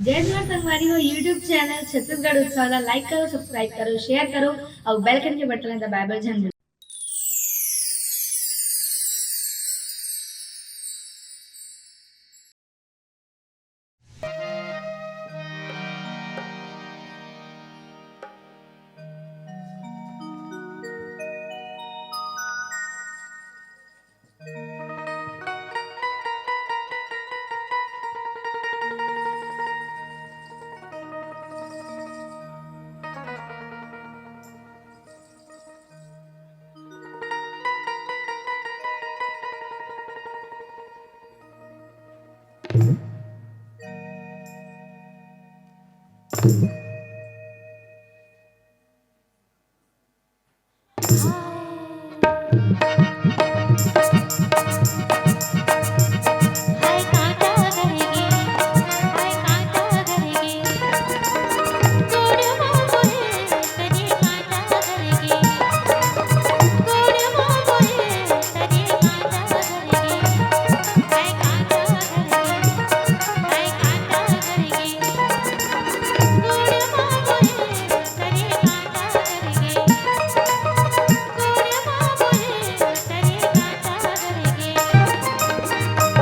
जय जवाहर संगवारी हो यूट्यूब चैनल छत्तीसगढ़ उत्सव लाइक करो सब्सक्राइब करो शेयर करो और बेल आइकन के बटन दबाए झन।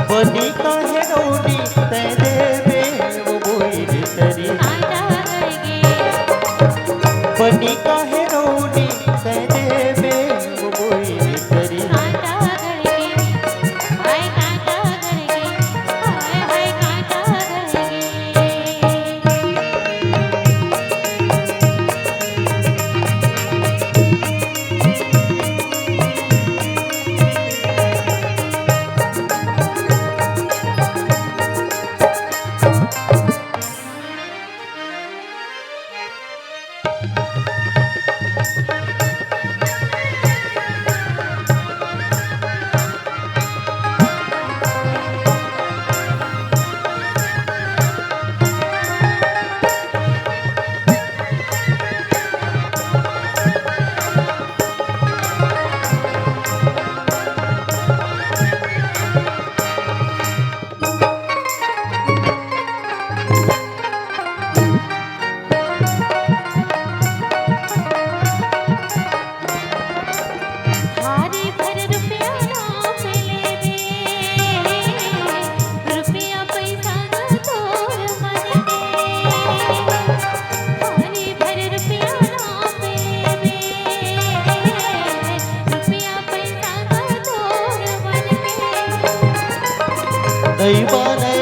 बनी काहे रोनी तेरे में वो बोइल तरी बनी काहे रोनी तेरे में वो बोइल तरी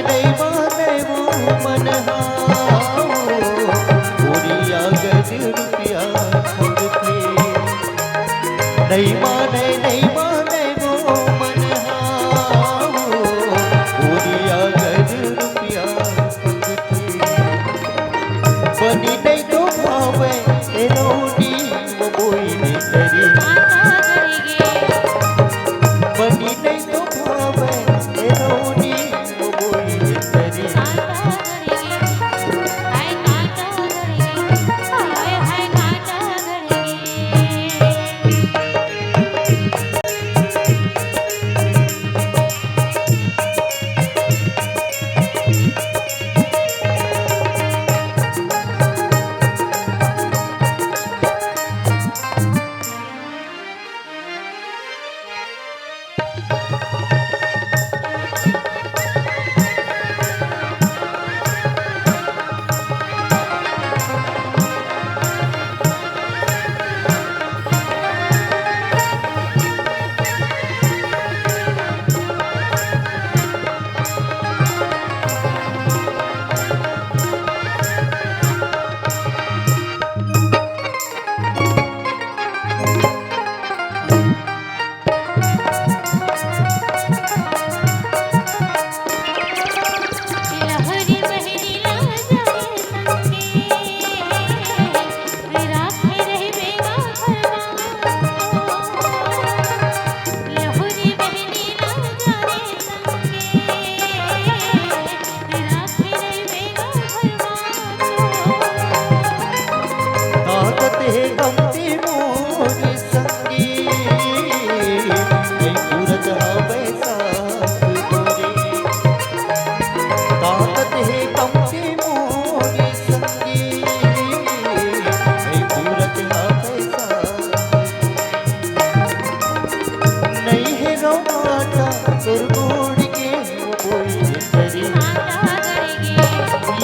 नहीं माने वो मन हाओ पूरिया गज रुपया खुद नहीं माने वो मन हाओ पूरिया गज रुपया खुद बनी नहीं तो भावे रोनी वो बोइल तरी बनी नहीं तो भावे रोनी वो बोइल तरी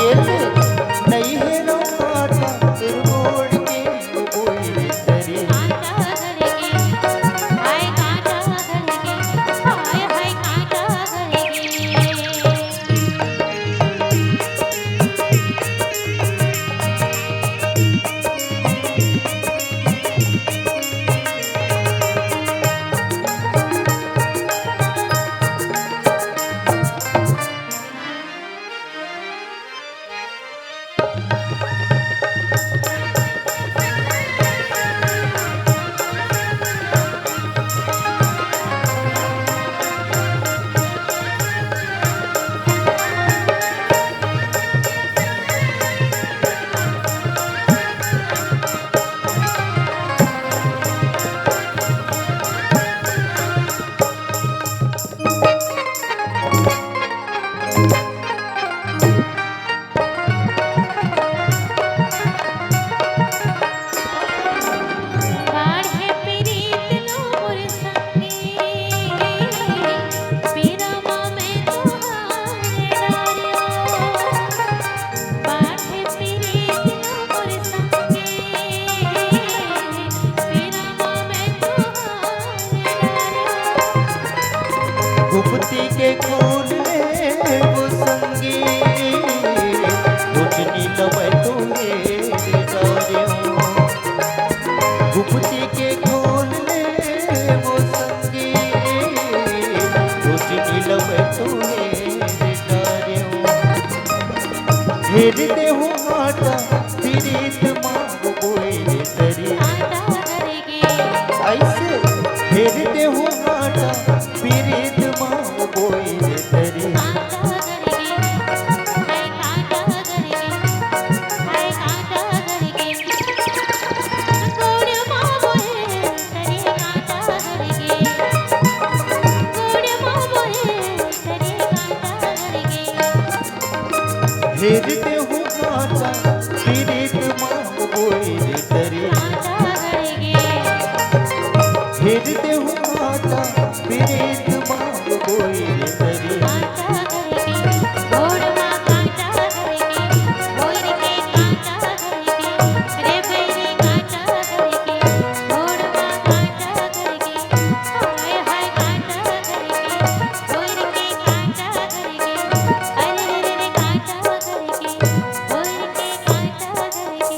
येले नहीं है रो काटा फिर मोड़ के कोई तरी कांटा धरके हाय कांटा धरके हाय हाय कांटा धरके बाढ़े प्रीत लो मोर संगे पीरमा में तुहारे डारियो बाढ़े प्रीत लो मोर संगे पीरमा में तुहारे डारियो गुप्ती के खोल ले वो संगी रोशनी लवे तुम्हें डारियों गुप्ती के खोल ले वो संगी रोशनी लवे तुम्हें डारियों घेर दे हो माता पीरित मांग कोई तरी कांटा धरके ऐसे घेर दे हो माता पीरित मांग कोई तरी कांटा धरके हाय कांटा धरके हाय कांटा धरके गोड़ मामोए तरे कांटा धरके गोड़ मामोए तरे कांटा धरके घेर दे हो माता पीरित मांग कोई तरी कांटा धरके घेर दे हो माता पीरित मांग कोई तरी कांटा धरके गोड़ मां कांटा धरके गोड़ के कांटा धरके रे बैरे कांटा धरके गोड़ मां कांटा धरके हाय हाय कांटा धरके गोड़ के कांटा धरके अरे रे रे कांटा धरके गोड़ के कांटा धरके